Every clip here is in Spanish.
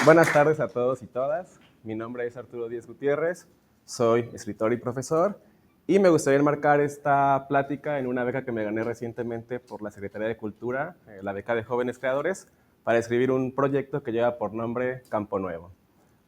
Buenas tardes a todos y todas. Mi nombre es Arturo Díez Gutiérrez, soy escritor y profesor, y me gustaría enmarcar esta plática en una beca que me gané recientemente por la Secretaría de Cultura, la beca de Jóvenes Creadores, para escribir un proyecto que lleva por nombre Campo Nuevo.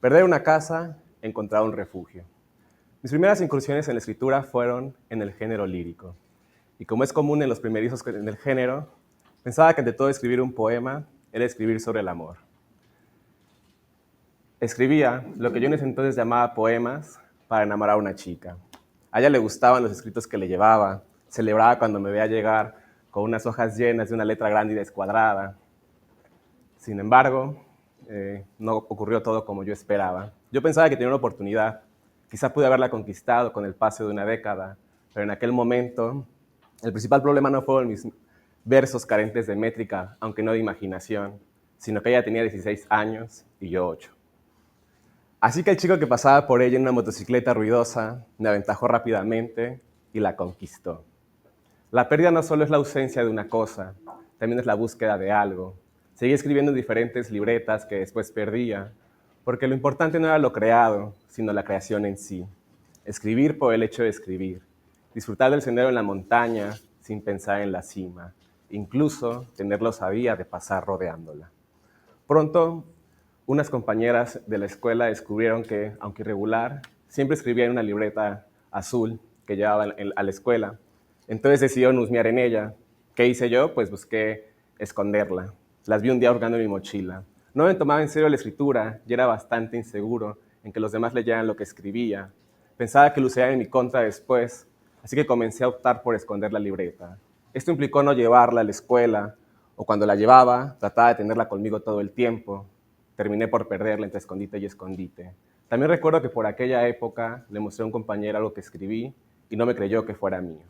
Perder una casa, encontrar un refugio. Mis primeras incursiones en la escritura fueron en el género lírico. Y como es común en los primerizos en el género, pensaba que ante todo escribir un poema era escribir sobre el amor. Escribía lo que yo en ese entonces llamaba poemas para enamorar a una chica. A ella le gustaban los escritos que le llevaba, celebraba cuando me veía llegar con unas hojas llenas de una letra grande y descuadrada. Sin embargo, no ocurrió todo como yo esperaba. Yo pensaba que tenía una oportunidad, quizá pude haberla conquistado con el paso de una década, pero en aquel momento el principal problema no fueron mis versos carentes de métrica, aunque no de imaginación, sino que ella tenía 16 años y yo 8. Así que el chico que pasaba por ella en una motocicleta ruidosa me aventajó rápidamente y la conquistó. La pérdida no solo es la ausencia de una cosa, también es la búsqueda de algo. Seguí escribiendo en diferentes libretas que después perdía, porque lo importante no era lo creado, sino la creación en sí. Escribir por el hecho de escribir, disfrutar del sendero en la montaña sin pensar en la cima, incluso tener la osadía de pasar rodeándola. Pronto, unas compañeras de la escuela descubrieron que, aunque irregular, siempre escribía en una libreta azul que llevaba a la escuela. Entonces decidieron husmear en ella. ¿Qué hice yo? Pues busqué esconderla. Las vi un día hurgando en mi mochila. No me tomaba en serio la escritura y era bastante inseguro en que los demás leyeran lo que escribía. Pensaba que lo usarían en mi contra después, así que comencé a optar por esconder la libreta. Esto implicó no llevarla a la escuela, o cuando la llevaba, trataba de tenerla conmigo todo el tiempo. Terminé por perderla entre escondite y escondite. También recuerdo que por aquella época le mostré a un compañero algo que escribí y no me creyó que fuera mío.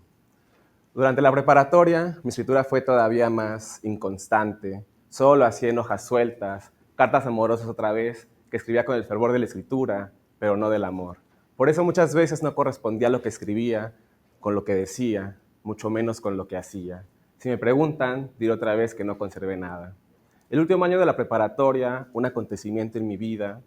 Durante la preparatoria, mi escritura fue todavía más inconstante. Solo hacía en hojas sueltas, cartas amorosas otra vez, que escribía con el fervor de la escritura, pero no del amor. Por eso muchas veces no correspondía lo que escribía con lo que decía, mucho menos con lo que hacía. Si me preguntan, diré otra vez que no conservé nada. El último año de la preparatoria, un acontecimiento en mi vida,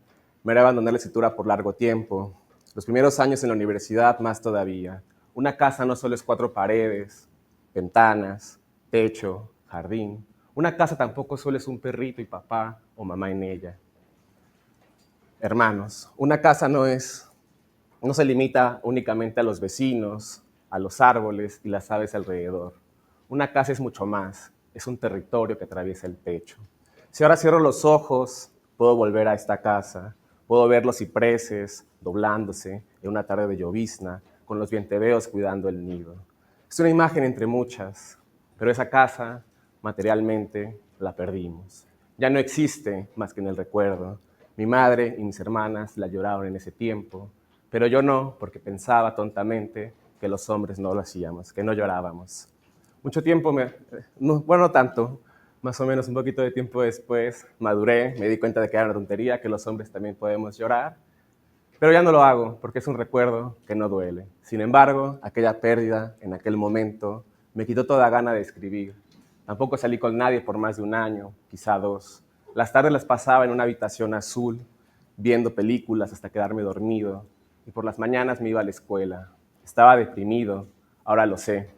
me hará abandonar la escritura por largo tiempo. Los primeros años en la universidad, más todavía. Una casa no solo es 4 paredes, ventanas, techo, jardín. Una casa tampoco solo es un perrito y papá o mamá en ella. Hermanos, una casa no se limita únicamente a los vecinos, a los árboles y las aves alrededor. Una casa es mucho más, es un territorio que atraviesa el pecho. Si ahora cierro los ojos, puedo volver a esta casa, puedo ver los cipreses doblándose en una tarde de llovizna, con los vienteveos cuidando el nido. Es una imagen entre muchas, pero esa casa, materialmente, la perdimos. Ya no existe más que en el recuerdo. Mi madre y mis hermanas la lloraron en ese tiempo, pero yo no, porque pensaba tontamente que los hombres no lo hacíamos, que no llorábamos. Mucho tiempo, bueno, no tanto, más o menos un poquito de tiempo después, maduré, me di cuenta de que era una tontería, que los hombres también podemos llorar, pero ya no lo hago porque es un recuerdo que no duele. Sin embargo, aquella pérdida en aquel momento me quitó toda gana de escribir. Tampoco salí con nadie por más de un año, quizá 2. Las tardes las pasaba en una habitación azul, viendo películas hasta quedarme dormido, y por las mañanas me iba a la escuela. Estaba deprimido, ahora lo sé.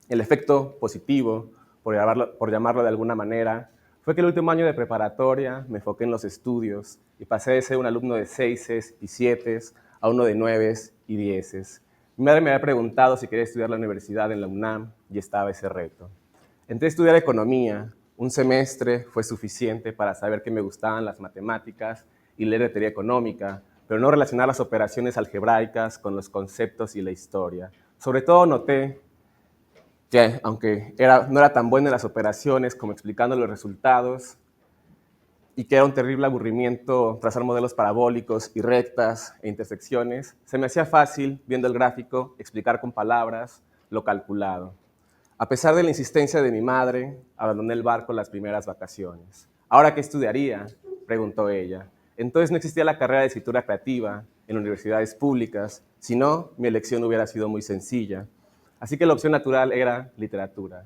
El efecto positivo, por llamarlo de alguna manera, fue que el último año de preparatoria me enfoqué en los estudios y pasé de ser un alumno de 6 y 7 a uno de 9 y 10. Mi madre me había preguntado si quería estudiar la universidad en la UNAM y estaba ese reto. Entré a estudiar economía. Un semestre fue suficiente para saber que me gustaban las matemáticas y leer de teoría económica, pero no relacionar las operaciones algebraicas con los conceptos y la historia. Sobre todo noté que aunque no era tan buena en las operaciones como explicando los resultados, y que era un terrible aburrimiento trazar modelos parabólicos y rectas e intersecciones, se me hacía fácil, viendo el gráfico, explicar con palabras lo calculado. A pesar de la insistencia de mi madre, abandoné el barco las primeras vacaciones. ¿Ahora qué estudiaría?, preguntó ella. Entonces no existía la carrera de escritura creativa en universidades públicas, si no, mi elección hubiera sido muy sencilla. Así que la opción natural era literatura.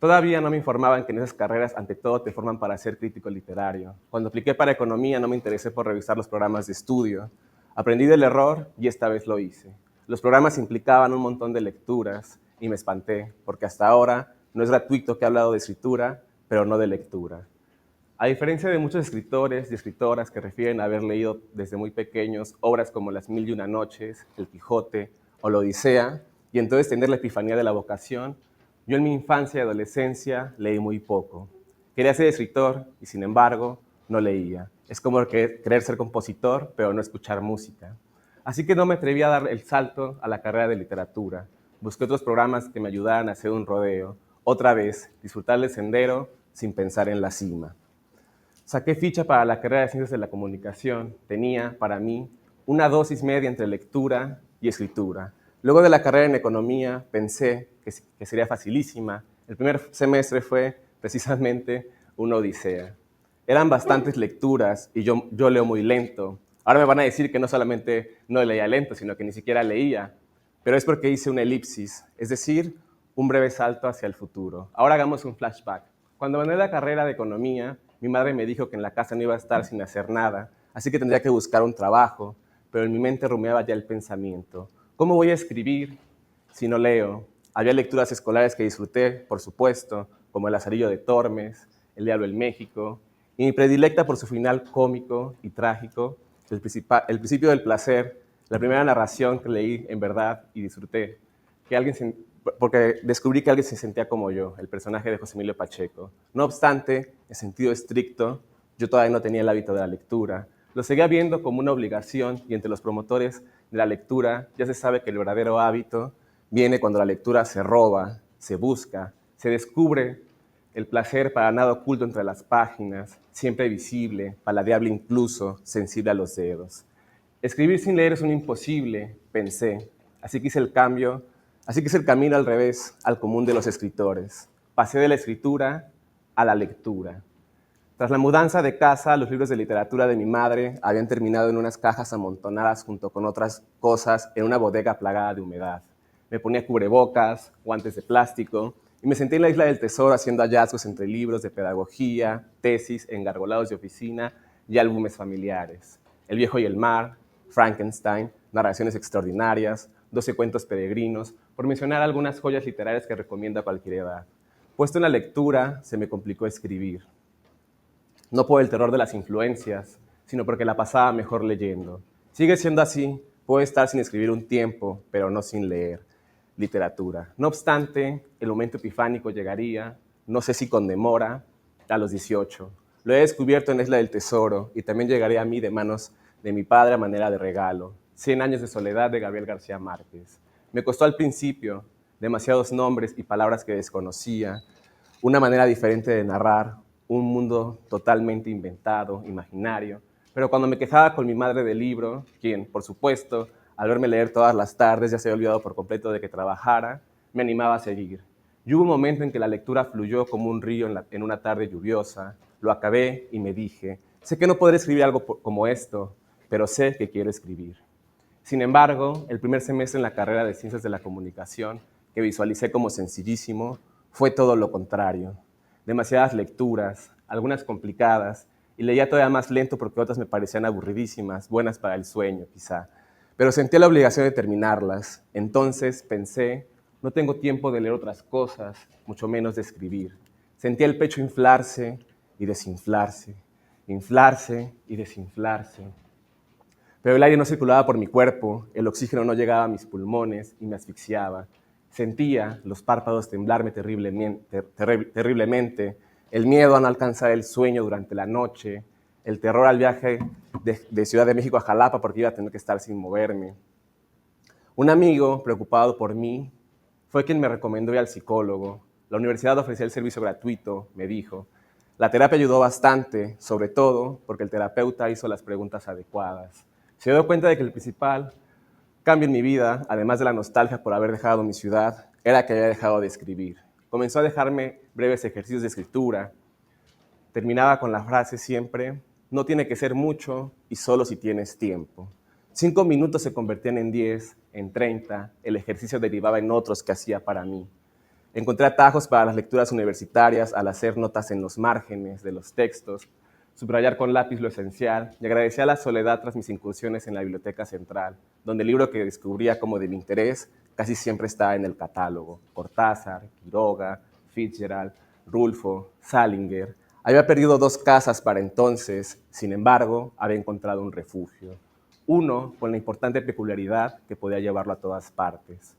Todavía no me informaban que en esas carreras, ante todo, te forman para ser crítico literario. Cuando apliqué para economía, no me interesé por revisar los programas de estudio. Aprendí del error y esta vez lo hice. Los programas implicaban un montón de lecturas y me espanté, porque hasta ahora no es gratuito que he hablado de escritura, pero no de lectura. A diferencia de muchos escritores y escritoras que refieren a haber leído desde muy pequeños obras como Las Mil y Una Noches, El Quijote o La Odisea, y entonces tener la epifanía de la vocación, yo en mi infancia y adolescencia leí muy poco. Quería ser escritor y sin embargo no leía. Es como querer ser compositor, pero no escuchar música. Así que no me atreví a dar el salto a la carrera de literatura. Busqué otros programas que me ayudaran a hacer un rodeo. Otra vez, disfrutar del sendero sin pensar en la cima. Saqué ficha para la carrera de Ciencias de la Comunicación. Tenía, para mí, una dosis media entre lectura y escritura. Luego de la carrera en Economía, pensé que sería facilísima. El primer semestre fue, precisamente, una odisea. Eran bastantes lecturas y yo leo muy lento. Ahora me van a decir que no solamente no leía lento, sino que ni siquiera leía. Pero es porque hice una elipsis, es decir, un breve salto hacia el futuro. Ahora hagamos un flashback. Cuando gané la carrera de Economía, mi madre me dijo que en la casa no iba a estar sin hacer nada, así que tendría que buscar un trabajo, pero en mi mente rumiaba ya el pensamiento. ¿Cómo voy a escribir si no leo? Había lecturas escolares que disfruté, por supuesto, como El Lazarillo de Tormes, El Diablo en México, y mi predilecta por su final cómico y trágico, El Principio del Placer, la primera narración que leí en verdad y disfruté, porque descubrí que alguien se sentía como yo, el personaje de José Emilio Pacheco. No obstante, en sentido estricto, yo todavía no tenía el hábito de la lectura. Lo seguía viendo como una obligación y entre los promotores de la lectura ya se sabe que el verdadero hábito viene cuando la lectura se roba, se busca, se descubre el placer para nada oculto entre las páginas, siempre visible, paladeable incluso, sensible a los dedos. Escribir sin leer es un imposible, pensé. Así que hice el cambio, así que hice el camino al revés, al común de los escritores. Pasé de la escritura a la lectura. Tras la mudanza de casa, los libros de literatura de mi madre habían terminado en unas cajas amontonadas junto con otras cosas en una bodega plagada de humedad. Me ponía cubrebocas, guantes de plástico y me senté en la isla del tesoro haciendo hallazgos entre libros de pedagogía, tesis, engargolados de oficina y álbumes familiares. El viejo y el mar, Frankenstein, narraciones extraordinarias, 12 cuentos peregrinos, por mencionar algunas joyas literarias que recomiendo a cualquier edad. Puesto en la lectura, se me complicó escribir. No por el terror de las influencias, sino porque la pasaba mejor leyendo. Sigue siendo así, puedo estar sin escribir un tiempo, pero no sin leer literatura. No obstante, el momento epifánico llegaría, no sé si con demora, a los 18. Lo he descubierto en la Isla del Tesoro y también llegaría a mí de manos de mi padre a manera de regalo. 100 años de soledad de Gabriel García Márquez. Me costó al principio demasiados nombres y palabras que desconocía, una manera diferente de narrar, un mundo totalmente inventado, imaginario. Pero cuando me quejaba con mi madre del libro, quien, por supuesto, al verme leer todas las tardes ya se había olvidado por completo de que trabajara, me animaba a seguir. Y hubo un momento en que la lectura fluyó como un río en una tarde lluviosa. Lo acabé y me dije, sé que no podré escribir algo como esto, pero sé que quiero escribir. Sin embargo, el primer semestre en la carrera de Ciencias de la Comunicación, que visualicé como sencillísimo, fue todo lo contrario. Demasiadas lecturas, algunas complicadas, y leía todavía más lento porque otras me parecían aburridísimas, buenas para el sueño, quizá. Pero sentía la obligación de terminarlas. Entonces pensé, no tengo tiempo de leer otras cosas, mucho menos de escribir. Sentía el pecho inflarse y desinflarse, inflarse y desinflarse. Pero el aire no circulaba por mi cuerpo, el oxígeno no llegaba a mis pulmones y me asfixiaba. Sentía los párpados temblarme terriblemente, el miedo a no alcanzar el sueño durante la noche, el terror al viaje de Ciudad de México a Jalapa porque iba a tener que estar sin moverme. Un amigo, preocupado por mí, fue quien me recomendó ir al psicólogo. La universidad ofrecía el servicio gratuito, me dijo. La terapia ayudó bastante, sobre todo porque el terapeuta hizo las preguntas adecuadas. Se dio cuenta de que el principal cambio en mi vida, además de la nostalgia por haber dejado mi ciudad, era que había dejado de escribir. Comenzó a dejarme breves ejercicios de escritura. Terminaba con la frase siempre, no tiene que ser mucho y solo si tienes tiempo. 5 minutos se convertían en 10, en 30, el ejercicio derivaba en otros que hacía para mí. Encontré atajos para las lecturas universitarias al hacer notas en los márgenes de los textos, subrayar con lápiz lo esencial y agradecí a la soledad tras mis incursiones en la biblioteca central, donde el libro que descubría como de mi interés casi siempre estaba en el catálogo. Cortázar, Quiroga, Fitzgerald, Rulfo, Salinger. Había perdido 2 casas para entonces, sin embargo, había encontrado un refugio. Uno con la importante peculiaridad que podía llevarlo a todas partes,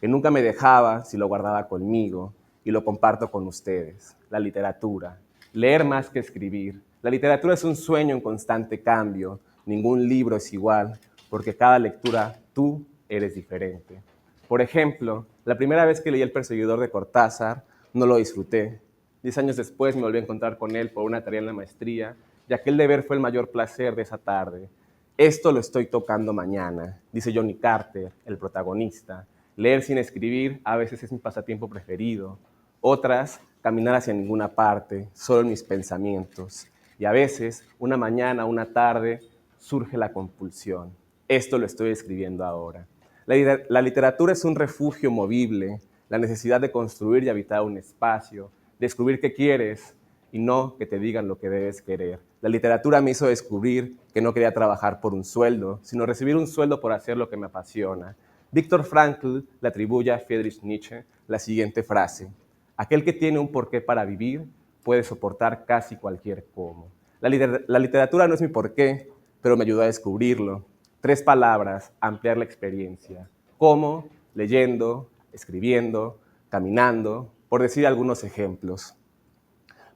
que nunca me dejaba si lo guardaba conmigo y lo comparto con ustedes, la literatura. Leer más que escribir. La literatura es un sueño en constante cambio. Ningún libro es igual, porque cada lectura tú eres diferente. Por ejemplo, la primera vez que leí El perseguidor de Cortázar, no lo disfruté. 10 años después me volví a encontrar con él por una tarea en la maestría, y aquel deber fue el mayor placer de esa tarde. Esto lo estoy tocando mañana, dice Johnny Carter, el protagonista. Leer sin escribir a veces es mi pasatiempo preferido. Otras, caminar hacia ninguna parte, solo en mis pensamientos. Y a veces, una mañana, una tarde, surge la compulsión. Esto lo estoy escribiendo ahora. La literatura es un refugio movible, la necesidad de construir y habitar un espacio, descubrir qué quieres y no que te digan lo que debes querer. La literatura me hizo descubrir que no quería trabajar por un sueldo, sino recibir un sueldo por hacer lo que me apasiona. Víctor Frankl le atribuye a Friedrich Nietzsche la siguiente frase: aquel que tiene un porqué para vivir puede soportar casi cualquier cómo. La literatura no es mi porqué, pero me ayudó a descubrirlo. 3 palabras: ampliar la experiencia. ¿Cómo? Leyendo, escribiendo, caminando, por decir algunos ejemplos.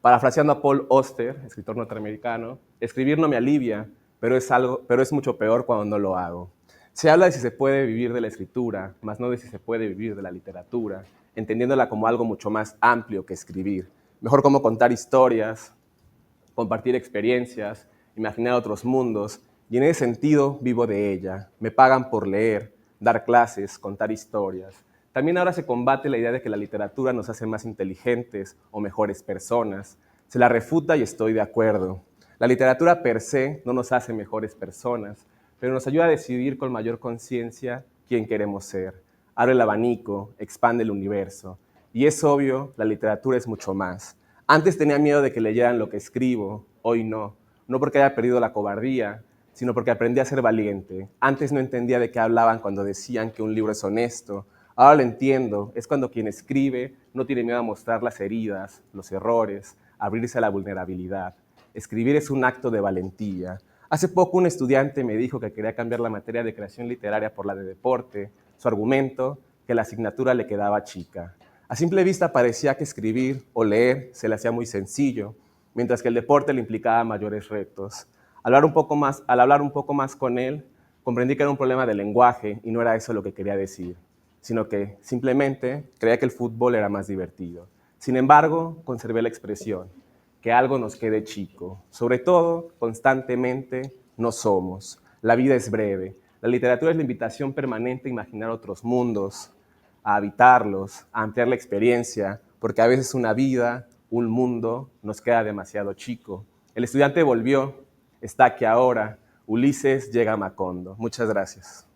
Parafraseando a Paul Auster, escritor norteamericano, escribir no me alivia, pero es mucho peor cuando no lo hago. Se habla de si se puede vivir de la escritura, más no de si se puede vivir de la literatura, entendiéndola como algo mucho más amplio que escribir. Mejor como contar historias, compartir experiencias, imaginar otros mundos, y en ese sentido vivo de ella. Me pagan por leer, dar clases, contar historias. También ahora se combate la idea de que la literatura nos hace más inteligentes o mejores personas. Se la refuta y estoy de acuerdo. La literatura per se no nos hace mejores personas, pero nos ayuda a decidir con mayor conciencia quién queremos ser. Abre el abanico, expande el universo. Y es obvio, la literatura es mucho más. Antes tenía miedo de que leyeran lo que escribo, hoy no. No porque haya perdido la cobardía, sino porque aprendí a ser valiente. Antes no entendía de qué hablaban cuando decían que un libro es honesto. Ahora lo entiendo, es cuando quien escribe no tiene miedo a mostrar las heridas, los errores, abrirse a la vulnerabilidad. Escribir es un acto de valentía. Hace poco un estudiante me dijo que quería cambiar la materia de creación literaria por la de deporte. Su argumento, que la asignatura le quedaba chica. A simple vista parecía que escribir o leer se le hacía muy sencillo, mientras que el deporte le implicaba mayores retos. Al hablar un poco más con él, comprendí que era un problema de lenguaje y no era eso lo que quería decir, sino que simplemente creía que el fútbol era más divertido. Sin embargo, conservé la expresión, que algo nos quede chico. Sobre todo, constantemente, no somos. La vida es breve. La literatura es la invitación permanente a imaginar otros mundos, a habitarlos, a ampliar la experiencia, porque a veces una vida, un mundo, nos queda demasiado chico. El estudiante volvió, está aquí ahora. Ulises llega a Macondo. Muchas gracias.